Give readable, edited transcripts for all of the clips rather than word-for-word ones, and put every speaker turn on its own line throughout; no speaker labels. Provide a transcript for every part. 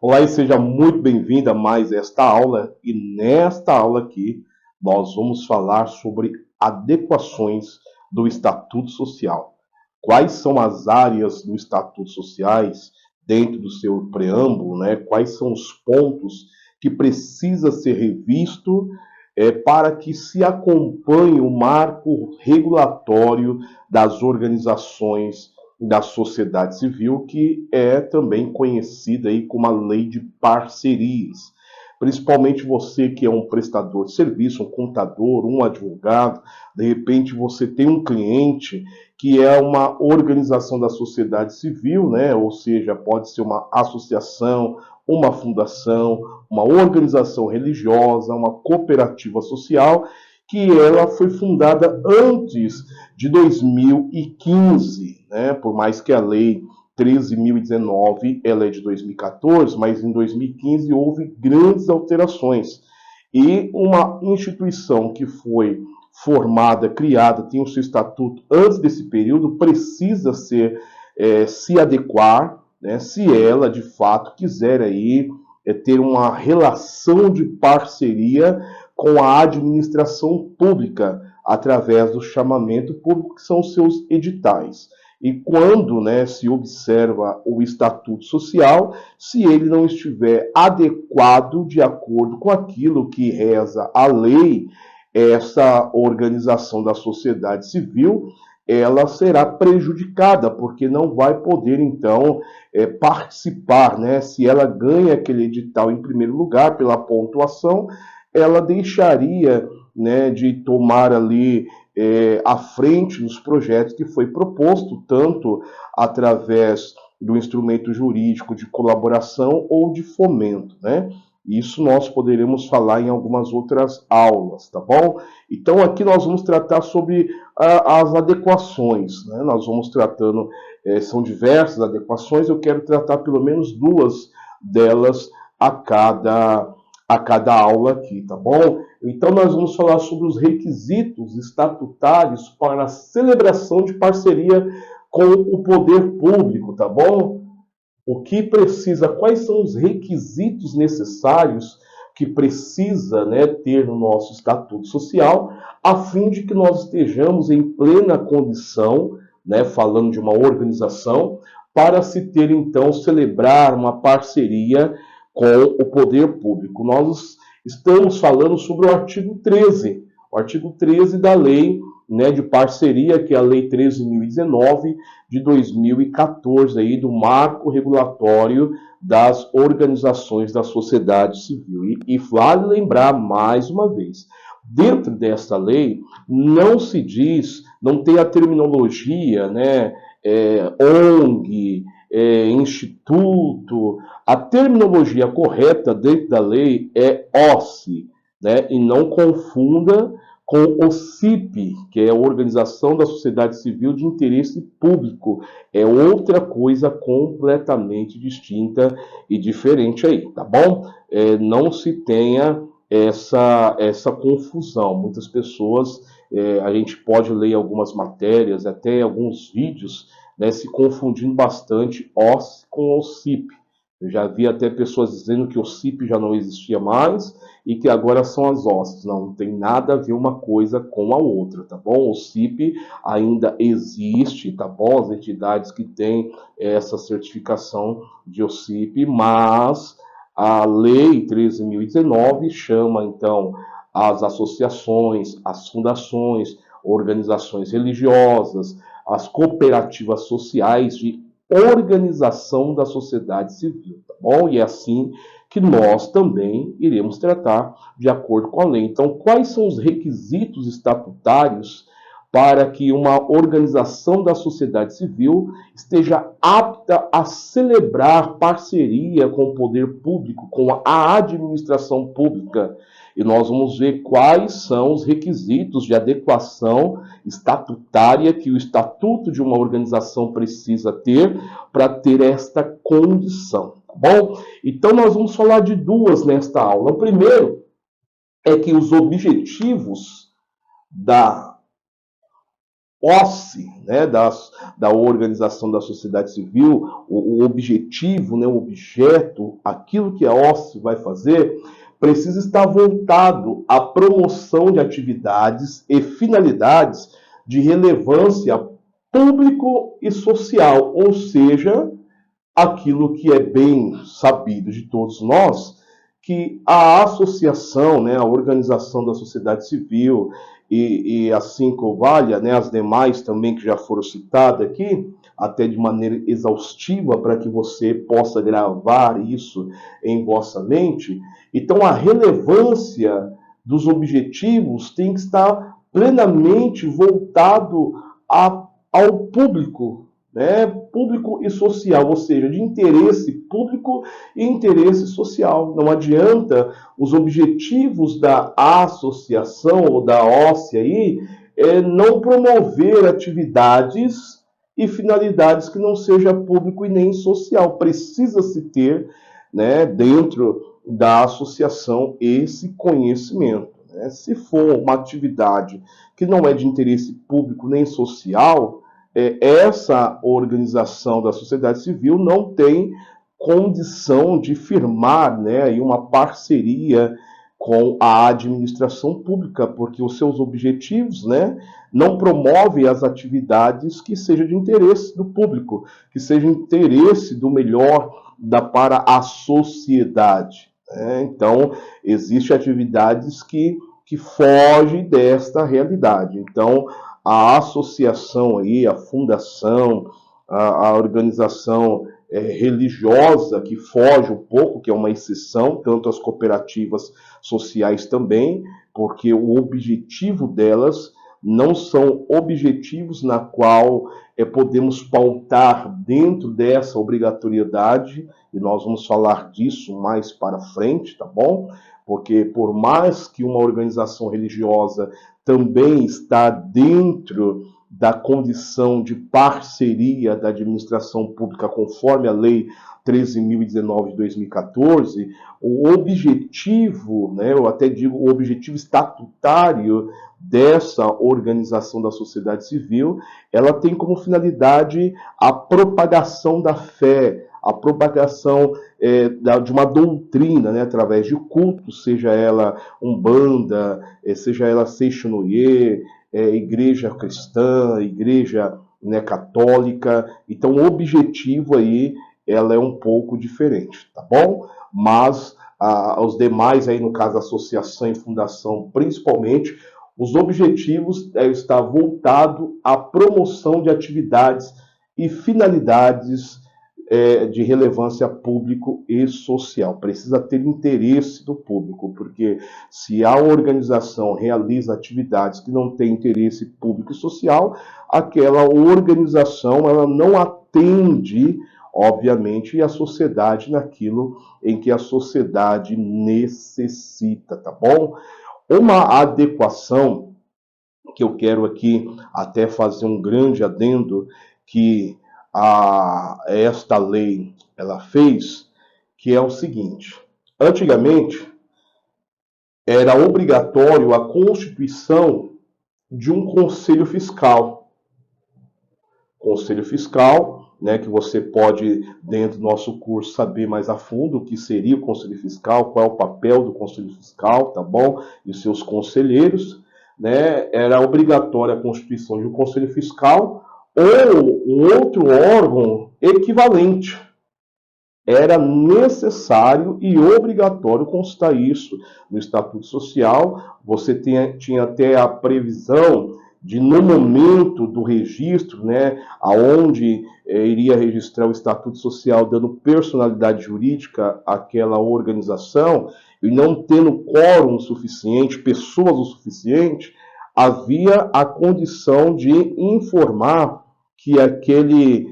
Olá e seja muito bem-vinda a mais esta aula. E nesta aula aqui, nós vamos falar sobre adequações do Estatuto Social. Quais são as áreas do Estatuto Sociais dentro do seu preâmbulo, né? Quais são os pontos que precisa ser revisto para que se acompanhe o marco regulatório das organizações da sociedade civil, que é também conhecida aí como a lei de parcerias. Principalmente você que é um prestador de serviço, um contador, um advogado, de repente você tem um cliente que é uma organização da sociedade civil, né? Ou seja, pode ser uma associação, uma fundação, uma organização religiosa, uma cooperativa social, que ela foi fundada antes de 2015, né? Por mais que a lei 13.019 ela é de 2014, mas em 2015 houve grandes alterações. E uma instituição que foi formada, criada, tem o seu estatuto antes desse período, precisa se adequar, né, se ela de fato quiser aí ter uma relação de parceria com a administração pública através do chamamento público, que são os seus editais. E quando, né, se observa o estatuto social, se ele não estiver adequado de acordo com aquilo que reza a lei, essa organização da sociedade civil, ela será prejudicada, porque não vai poder, então, participar, né? Se ela ganha aquele edital em primeiro lugar pela pontuação, ela deixaria, né, de tomar ali à frente dos projetos que foi proposto, tanto através do instrumento jurídico de colaboração ou de fomento, né? Isso nós poderemos falar em algumas outras aulas, tá bom? Então aqui nós vamos tratar sobre as adequações, né? Nós vamos tratando, são diversas adequações, eu quero tratar pelo menos duas delas a cada aula aqui, tá bom? Então nós vamos falar sobre os requisitos estatutários para a celebração de parceria com o poder público, tá bom? O que precisa, quais são os requisitos necessários que precisa, né, ter no nosso estatuto social, a fim de que nós estejamos em plena condição, né, falando de uma organização, para se ter então celebrar uma parceria com o poder público. Nós estamos falando sobre o artigo 13, o artigo 13 da lei, né, de parceria, que é a lei 13.019 de 2014, aí, do marco regulatório das organizações da sociedade civil. E vale lembrar mais uma vez, dentro dessa lei não se diz, não tem a terminologia, né, ONG, instituto. A terminologia correta dentro da lei é OSCE, né, e não confunda com o CIP, que é a Organização da Sociedade Civil de Interesse Público. É outra coisa completamente distinta e diferente aí, tá bom? Não se tenha essa confusão. Muitas pessoas, a gente pode ler algumas matérias, até alguns vídeos, né, se confundindo bastante OSCE com o CIP. Eu já vi até pessoas dizendo que o CIP já não existia mais e que agora são as OSCEs. Não tem nada a ver uma coisa com a outra, tá bom? O CIP ainda existe, tá bom? As entidades que têm essa certificação de OCIP, mas a Lei 13.019 chama, então, as associações, as fundações, organizações religiosas, as cooperativas sociais de organização da sociedade civil, tá bom? E é assim que nós também iremos tratar de acordo com a lei. Então, quais são os requisitos estatutários para que uma organização da sociedade civil esteja apta a celebrar parceria com o poder público, com a administração pública? E nós vamos ver quais são os requisitos de adequação estatutária que o estatuto de uma organização precisa ter para ter esta condição, tá bom? Então nós vamos falar de duas nesta aula. O primeiro é que os objetivos da posse, né, da organização da sociedade civil, o objetivo, né, o objeto, aquilo que a OSCE vai fazer, precisa estar voltado à promoção de atividades e finalidades de relevância público e social, ou seja, aquilo que é bem sabido de todos nós, que a associação, né, a organização da sociedade civil e assim como valha, né, as demais também que já foram citadas aqui, até de maneira exaustiva para que você possa gravar isso em vossa mente. Então a relevância dos objetivos tem que estar plenamente voltado ao público, né, público e social, ou seja, de interesse público e interesse social. Não adianta os objetivos da associação ou da OSCE aí não promover atividades e finalidades que não seja público e nem social. Precisa-se ter, né, dentro da associação esse conhecimento. Né? Se for uma atividade que não é de interesse público nem social, essa organização da sociedade civil não tem condição de firmar, né, aí uma parceria com a administração pública, porque os seus objetivos, né, não promovem as atividades que sejam de interesse do público, que sejam de interesse do melhor para a sociedade. Né? Então, existem atividades que fogem desta realidade. Então, a associação aí, a fundação, a organização religiosa que foge um pouco, que é uma exceção, tanto as cooperativas sociais também, porque o objetivo delas não são objetivos na qual podemos pautar dentro dessa obrigatoriedade, e nós vamos falar disso mais para frente, tá bom? Porque por mais que uma organização religiosa também está dentro da condição de parceria da administração pública conforme a Lei 13.019 de 2014, o objetivo, né, eu até digo o objetivo estatutário dessa organização da sociedade civil, ela tem como finalidade a propagação da fé, a propagação de uma doutrina, né, através de cultos, seja ela Umbanda, seja ela Seixonoye, igreja cristã, igreja, né, católica. Então o objetivo aí ela é um pouco diferente, tá bom? Mas os demais aí, no caso associação e fundação principalmente, os objetivos estar voltado à promoção de atividades e finalidades de relevância público e social. Precisa ter interesse do público, porque se a organização realiza atividades que não têm interesse público e social, aquela organização ela não atende, obviamente, a sociedade naquilo em que a sociedade necessita, tá bom? Uma adequação que eu quero aqui até fazer um grande adendo que esta lei ela fez, que é o seguinte: antigamente era obrigatório a constituição de um conselho fiscal. Conselho fiscal, né, que você pode, dentro do nosso curso, saber mais a fundo o que seria o conselho fiscal, qual é o papel do conselho fiscal, tá bom? E seus conselheiros, né? Era obrigatória a constituição de um conselho fiscal ou um outro órgão equivalente. Era necessário e obrigatório constar isso no Estatuto Social. Você tinha até a previsão de, no momento do registro, né, aonde iria registrar o Estatuto Social, dando personalidade jurídica àquela organização, e não tendo quórum suficiente, pessoas o suficiente, havia a condição de informar que aquele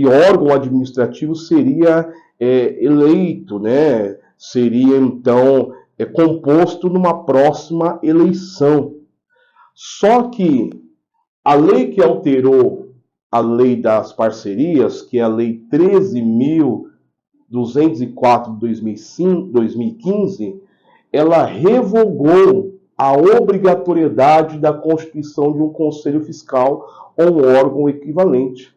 órgão administrativo seria eleito, né? Seria então composto numa próxima eleição. Só que a lei que alterou a lei das parcerias, que é a Lei 13.204 de 2015, ela revogou a obrigatoriedade da constituição de um conselho fiscal ou um órgão equivalente.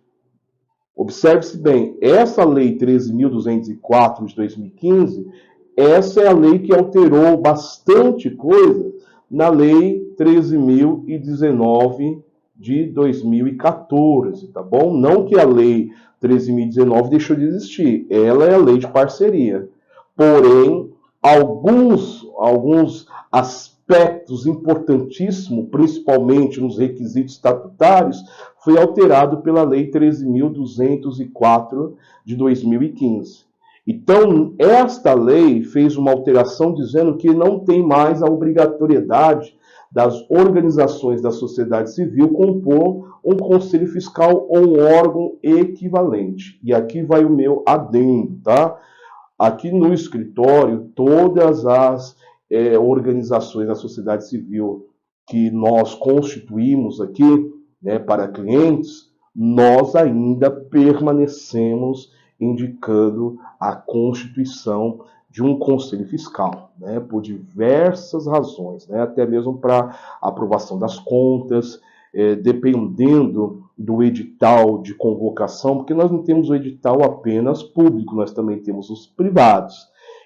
Observe-se bem, essa lei 13.204 de 2015, essa é a lei que alterou bastante coisa na lei 13.019 de 2014, tá bom? Não que a lei 13.019 deixou de existir, ela é a lei de parceria. Porém, alguns aspectos importantíssimos, principalmente nos requisitos estatutários, foi alterado pela Lei 13.204 de 2015. Então, esta lei fez uma alteração dizendo que não tem mais a obrigatoriedade das organizações da sociedade civil compor um conselho fiscal ou um órgão equivalente. E aqui vai o meu adendo, tá? Aqui no escritório, todas as organizações da sociedade civil que nós constituímos aqui, né, para clientes, nós ainda permanecemos indicando a constituição de um conselho fiscal, né, por diversas razões, né, até mesmo para aprovação das contas, dependendo do edital de convocação, porque nós não temos o edital apenas público, nós também temos os privados.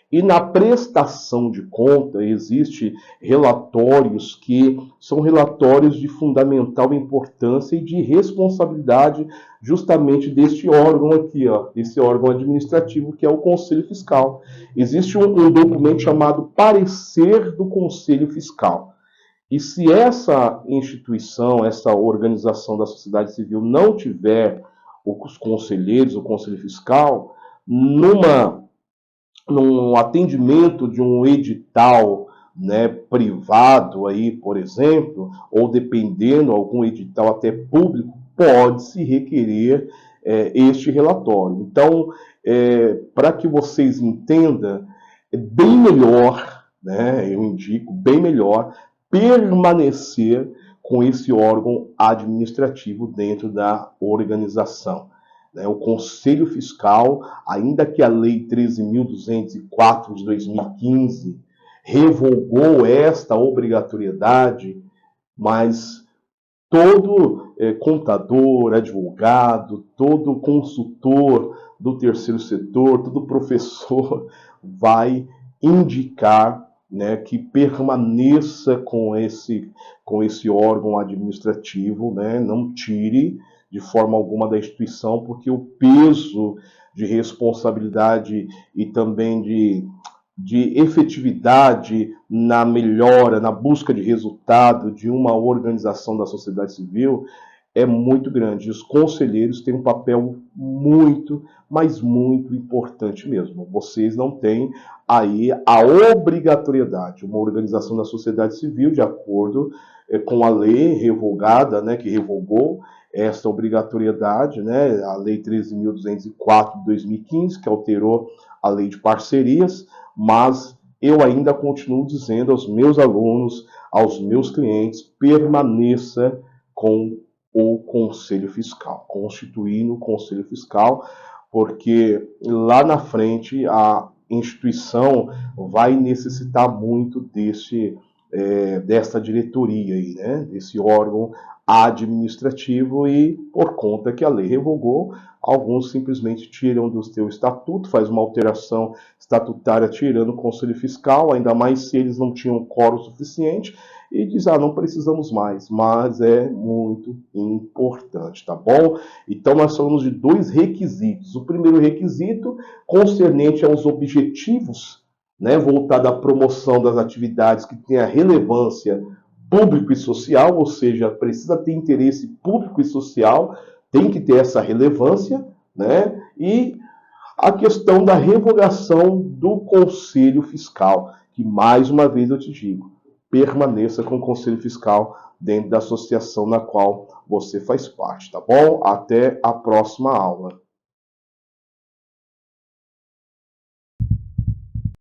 E na prestação de conta existem relatórios que são relatórios de fundamental importância e de responsabilidade justamente deste órgão aqui, ó, esse órgão administrativo que é o Conselho Fiscal. Existe um documento chamado Parecer do Conselho Fiscal. E se essa instituição, essa organização da sociedade civil não tiver os conselheiros, o Conselho Fiscal, num atendimento de um edital, né, privado, aí, por exemplo, ou dependendo, algum edital até público, pode-se requerer este relatório. Então, para que vocês entendam, é bem melhor, né, eu indico, bem melhor permanecer com esse órgão administrativo dentro da organização. O Conselho Fiscal, ainda que a Lei 13.204 de 2015 revogou esta obrigatoriedade, mas todo contador, advogado, todo consultor do terceiro setor, todo professor vai indicar, né, que permaneça com esse órgão administrativo, né, não tire de forma alguma da instituição, porque o peso de responsabilidade e também de efetividade na melhora, na busca de resultado de uma organização da sociedade civil é muito grande. Os conselheiros têm um papel muito, mas muito importante mesmo. Vocês não têm aí a obrigatoriedade. Uma organização da sociedade civil, de acordo com a lei revogada, né, que revogou essa obrigatoriedade, né, a Lei 13.204 de 2015, que alterou a lei de parcerias, mas eu ainda continuo dizendo aos meus alunos, aos meus clientes, permaneça com o Conselho Fiscal, constituindo o Conselho Fiscal, porque lá na frente a instituição vai necessitar muito dessa diretoria aí, né, desse órgão administrativo, e por conta que a lei revogou, alguns simplesmente tiram do seu estatuto, faz uma alteração estatutária tirando o Conselho Fiscal, ainda mais se eles não tinham quórum suficiente, e diz, não precisamos mais, mas é muito importante, tá bom? Então nós falamos de dois requisitos. O primeiro requisito, concernente aos objetivos, né, voltado à promoção das atividades que tenha relevância público e social, ou seja, precisa ter interesse público e social, tem que ter essa relevância, né? E a questão da revogação do Conselho Fiscal, que mais uma vez eu te digo, permaneça com o Conselho Fiscal dentro da associação na qual você faz parte, tá bom? Até a próxima aula.